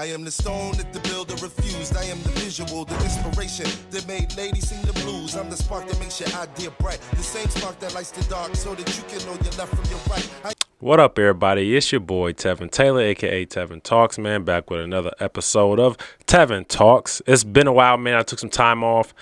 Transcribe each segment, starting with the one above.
I am the stone that the builder refused. I am the visual, the inspiration that made ladies sing the blues. I'm the spark that makes your idea bright. The same spark that lights the dark so that you can know your left from your right. What up, everybody? It's your boy, Tevin Taylor, a.k.a. Tevin Talks, man. Back with another episode of Tevin Talks. It's been a while, man. I took some time off.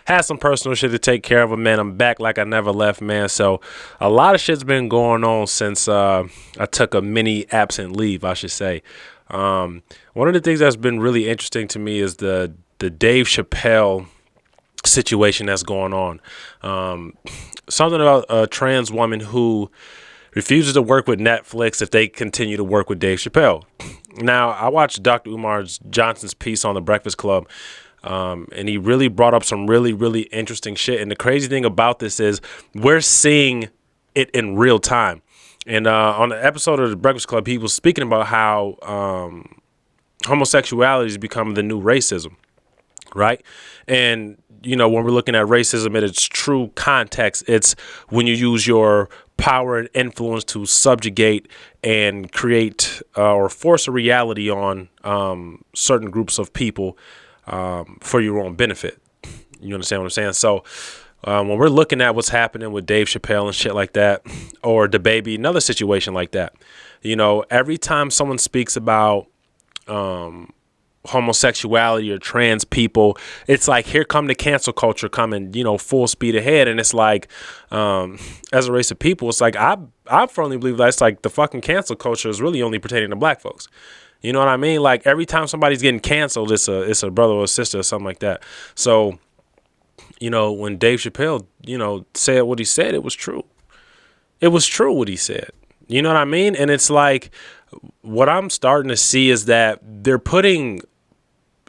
Had some personal shit to take care of, man. I'm back like I never left, man. So a lot of shit's been going on since I took a mini absent leave, I should say. One of the things that's been really interesting to me is the Dave Chappelle situation that's going on. Something about a trans woman who refuses to work with Netflix if they continue to work with Dave Chappelle. Now, I watched Dr. Umar Johnson's piece on The Breakfast Club, and he really brought up some really, really interesting shit. And the crazy thing about this is we're seeing it in real time. And on the episode of The Breakfast Club, he was speaking about how homosexuality is becoming the new racism, right? And, you know, when we're looking at racism in its true context, it's when you use your power and influence to subjugate and create or force a reality on certain groups of people for your own benefit. You understand what I'm saying? So when we're looking at what's happening with Dave Chappelle and shit like that, or DaBaby, another situation like that, you know, every time someone speaks about homosexuality or trans people, it's like, here come the cancel culture coming, you know, full speed ahead. And it's like, as a race of people, it's like, I firmly believe that's like the fucking cancel culture is really only pertaining to black folks. You know what I mean? Like every time somebody's getting canceled, it's a brother or a sister or something like that. So, you know, when Dave Chappelle, you know, said what he said, it was true. It was true what he said. You know what I mean? And it's like, what I'm starting to see is that they're putting,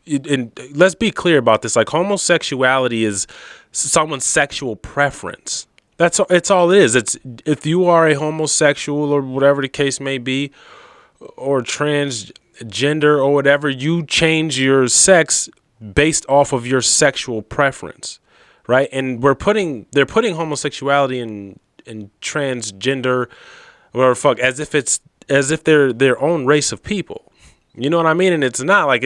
and let's be clear about this, like homosexuality is someone's sexual preference. It's all it is. It's if you are a homosexual or whatever the case may be, or transgender or whatever, you change your sex based off of your sexual preference, right? And they're putting homosexuality and transgender, whatever the fuck, as if they're their own race of people. You know what I mean? And it's not like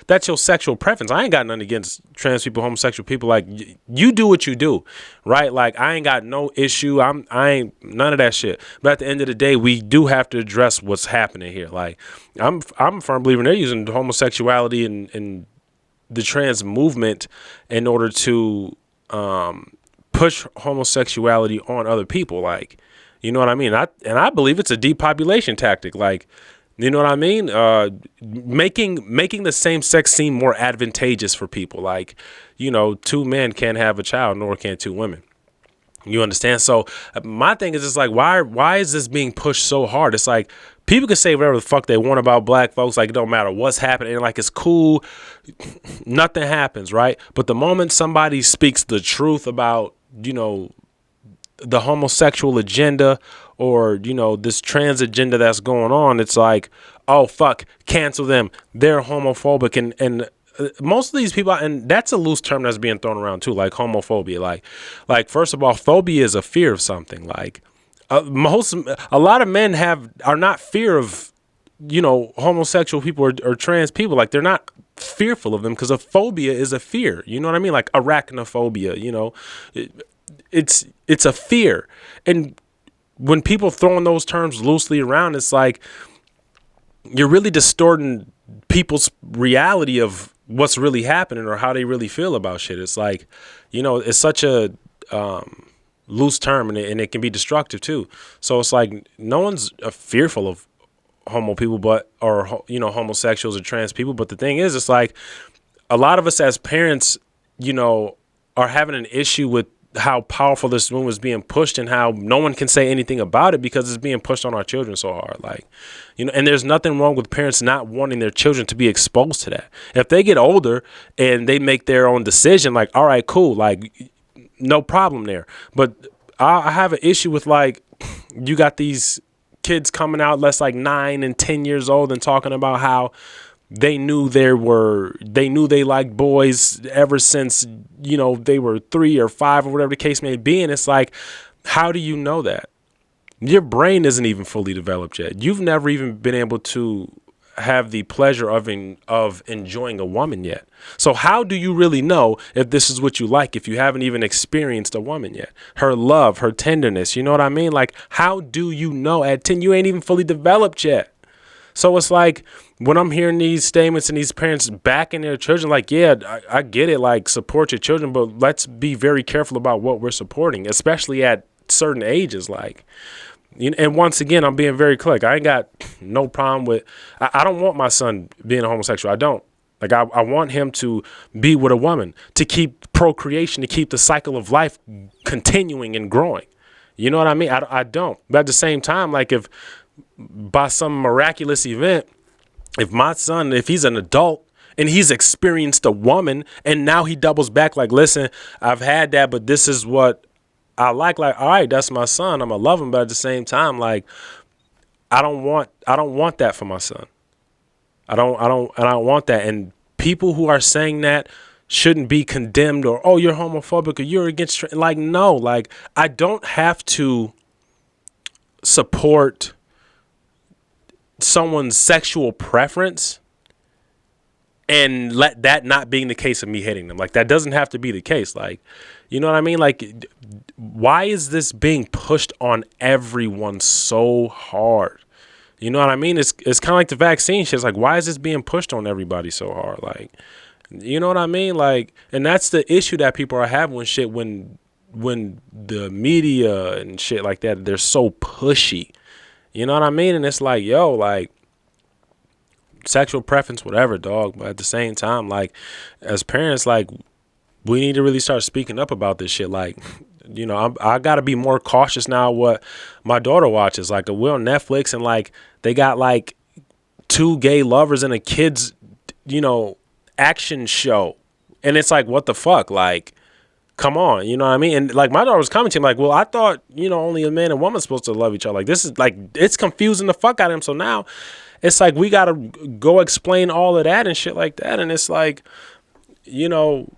that's your sexual preference. I ain't got nothing against trans people, homosexual people. Like you do what you do, right? Like I ain't got no issue. I ain't none of that shit. But at the end of the day, we do have to address what's happening here. Like I'm a firm believer they're using homosexuality and the trans movement in order to push homosexuality on other people. Like, you know what I mean? I believe it's a depopulation tactic. Like, you know what I mean? Making the same sex seem more advantageous for people. Like, you know, two men can't have a child, nor can two women. You understand? So my thing is just like, why is this being pushed so hard? It's like people can say whatever the fuck they want about black folks. Like it don't matter what's happening. Like it's cool. Nothing happens, right? But the moment somebody speaks the truth about, you know, the homosexual agenda or, you know, this trans agenda that's going on, it's like, oh, fuck, cancel them. They're homophobic. And most of these people, and that's a loose term that's being thrown around too, like homophobia. Like first of all, phobia is a fear of something. Like a lot of men are not fear of, you know, homosexual people or trans people. Like they're not fearful of them because a phobia is a fear. You know what I mean? Like arachnophobia, you know, it's a fear. And when people throwing those terms loosely around, it's like you're really distorting people's reality of what's really happening or how they really feel about shit. It's like, you know, it's such a loose term and it can be destructive too. So it's like no one's fearful of homo people, or, you know, homosexuals or trans people. But the thing is, it's like a lot of us as parents, you know, are having an issue with how powerful this movement is being pushed and how no one can say anything about it because it's being pushed on our children so hard. Like, you know, and there's nothing wrong with parents not wanting their children to be exposed to that. If they get older and they make their own decision, like, all right, cool, like no problem there. But I have an issue with, like, you got these kids coming out less like 9 and 10 years old and talking about how they knew they liked boys ever since, you know, they were 3 or 5 or whatever the case may be. And it's like, how do you know that? Your brain isn't even fully developed yet. You've never even been able to have the pleasure of enjoying a woman yet. So how do you really know if this is what you like if you haven't even experienced a woman yet? Her love, her tenderness, you know what I mean? Like, how do you know at 10? You ain't even fully developed yet. So it's like when I'm hearing these statements and these parents backing their children, like, yeah, I get it, like, support your children, but let's be very careful about what we're supporting, especially at certain ages. Like, and once again, I'm being very clear. Like, I ain't got no problem with, I don't want my son being a homosexual. I don't. Like, I want him to be with a woman, to keep procreation, to keep the cycle of life continuing and growing. You know what I mean? I don't. But at the same time, like, if by some miraculous event, if my son, if he's an adult and he's experienced a woman and now he doubles back, like, listen, I've had that, but this is what I like, all right, that's my son. I'm gonna love him. But at the same time, like, I don't want that for my son. I don't want that. And people who are saying that shouldn't be condemned, or, oh, you're homophobic, or you're against, like, no, like, I don't have to support someone's sexual preference and let that not being the case of me hitting them. Like, that doesn't have to be the case. Like, you know what I mean? Like, why is this being pushed on everyone so hard? You know what I mean? It's kind of like the vaccine shit. It's like, why is this being pushed on everybody so hard? Like, you know what I mean? Like, and that's the issue that people are having with shit when the media and shit like that, they're so pushy. You know what I mean? And it's like, yo, like, sexual preference, whatever, dog. But at the same time, like, as parents, like, we need to really start speaking up about this shit. Like, you know, I got to be more cautious now what my daughter watches. Like, we're on Netflix and, like, they got, like, 2 gay lovers in a kid's, you know, action show. And it's like, what the fuck? Like, come on, you know what I mean? And, like, my daughter was commenting, like, well, I thought, you know, only a man and woman supposed to love each other. Like, this is, like, it's confusing the fuck out of him. So now it's like we got to go explain all of that and shit like that. And it's like, you know,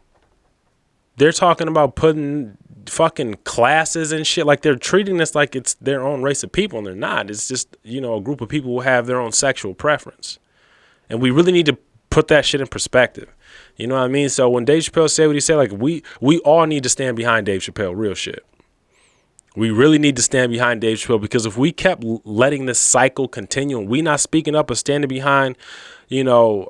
they're talking about putting fucking classes and shit. Like, they're treating this like it's their own race of people, and they're not. It's just, you know, a group of people who have their own sexual preference. And we really need to put that shit in perspective. You know what I mean? So when Dave Chappelle said what he said, like, we all need to stand behind Dave Chappelle, real shit. We really need to stand behind Dave Chappelle, because if we kept letting this cycle continue and we not speaking up or standing behind, you know,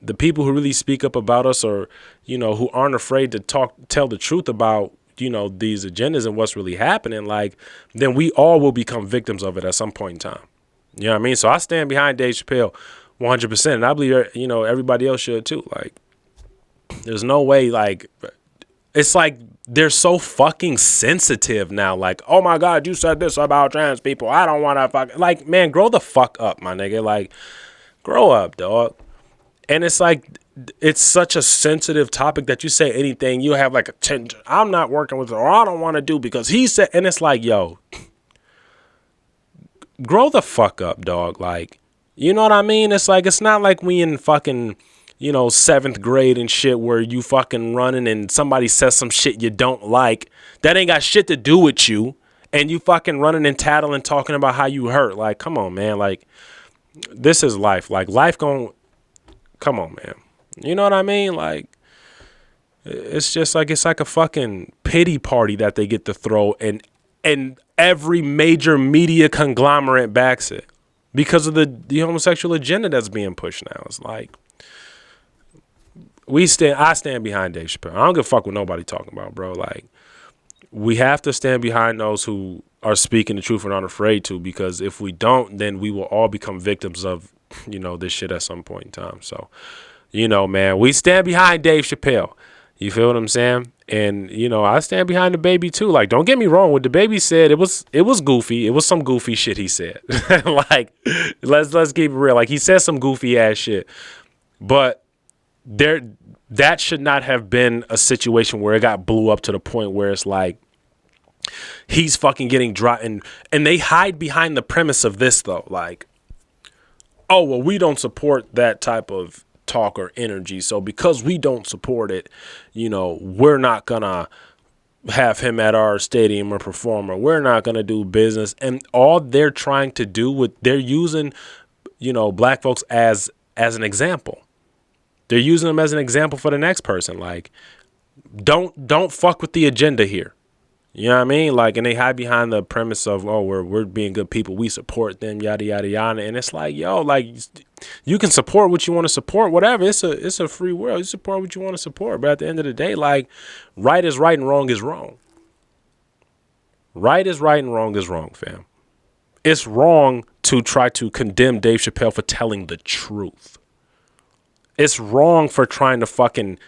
the people who really speak up about us, or, you know, who aren't afraid to tell the truth about, you know, these agendas and what's really happening, like, then we all will become victims of it at some point in time. You know what I mean? So I stand behind Dave Chappelle 100%. And I believe, you know, everybody else should too. Like, there's no way, like, it's like they're so fucking sensitive now. Like, oh my God, you said this about trans people. I don't want to fuck. Like, man, grow the fuck up, my nigga. Like, grow up, dog. And it's like, it's such a sensitive topic that you say anything, you have like I'm not working with her, or I don't want to do because he said, and it's like, yo, grow the fuck up, dog. Like, you know what I mean? It's like, it's not like we in fucking, you know, 7th grade and shit where you fucking running and somebody says some shit you don't like that ain't got shit to do with you, and you fucking running and tattling, talking about how you hurt. Like, come on, man. Like, this is life. Like, life come on, man. You know what I mean? Like, it's just like, it's like a fucking pity party that they get to throw, and every major media conglomerate backs it because of the homosexual agenda that's being pushed now. It's like, I stand behind Dave Chappelle. I don't give a fuck what nobody talking about, bro. Like, we have to stand behind those who are speaking the truth and aren't afraid to, because if we don't, then we will all become victims of, you know, this shit at some point in time. So, you know, man, we stand behind Dave Chappelle. You feel what I'm saying? And, you know, I stand behind the baby too. Like, don't get me wrong. What the baby said, it was goofy. It was some goofy shit he said. Like, let's keep it real. Like, he said some goofy ass shit, but that should not have been a situation where it got blew up to the point where it's like he's fucking getting dropped. And they hide behind the premise of this, though. Like, oh, well, we don't support that type of talk or energy, so because we don't support it, you know, we're not gonna have him at our stadium or perform, or we're not gonna do business. And all they're trying to do they're using black folks as an example. They're using them as an example for the next person. Like, don't fuck with the agenda here. You know what I mean? Like, and they hide behind the premise of, oh, we're being good people, we support them, yada yada yada. And it's like, yo, like, you can support what you want to support, whatever. It's a free world. You support what you want to support, but at the end of the day, like, right is right and wrong is wrong. Right is right and wrong is wrong, fam. It's wrong to try to condemn Dave Chappelle for telling the truth. It's wrong for trying to fucking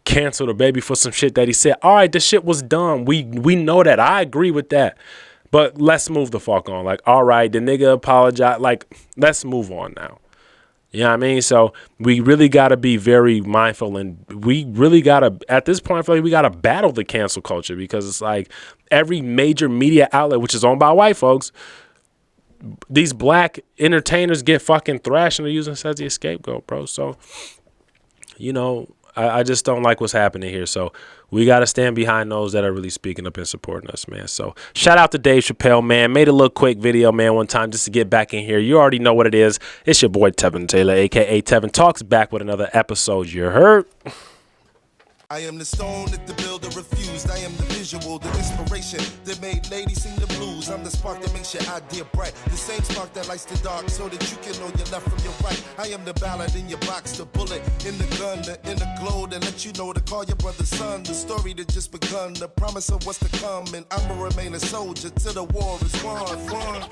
cancel the baby for some shit that he said. All right, this shit was dumb. We know that. I agree with that. But let's move the fuck on. Like, all right, the nigga apologized. Like, let's move on now. You know what I mean? So we really got to be very mindful, and we really got to, at this point, I feel like we got to battle the cancel culture, because it's like every major media outlet, which is owned by white folks, these black entertainers get fucking thrashed and they're using us as the scapegoat, bro. So, I just don't like what's happening here. So we got to stand behind those that are really speaking up and supporting us, man. So shout out to Dave Chappelle, man. Made a little quick video, man, one time just to get back in here. You already know what it is. It's your boy Tevin Taylor, a.k.a. Tevin Talks, back with another episode. You heard? I am the stone that the builder refused. I am the visual, the inspiration that made ladies sing the blues. I'm the spark that makes your idea bright. The same spark that lights the dark so that you can know your left from your right. I am the ballad in your box, the bullet in the gun, the inner glow that let you know to call your brother son. The story that just begun, the promise of what's to come. And I'ma remain a soldier till the war is won.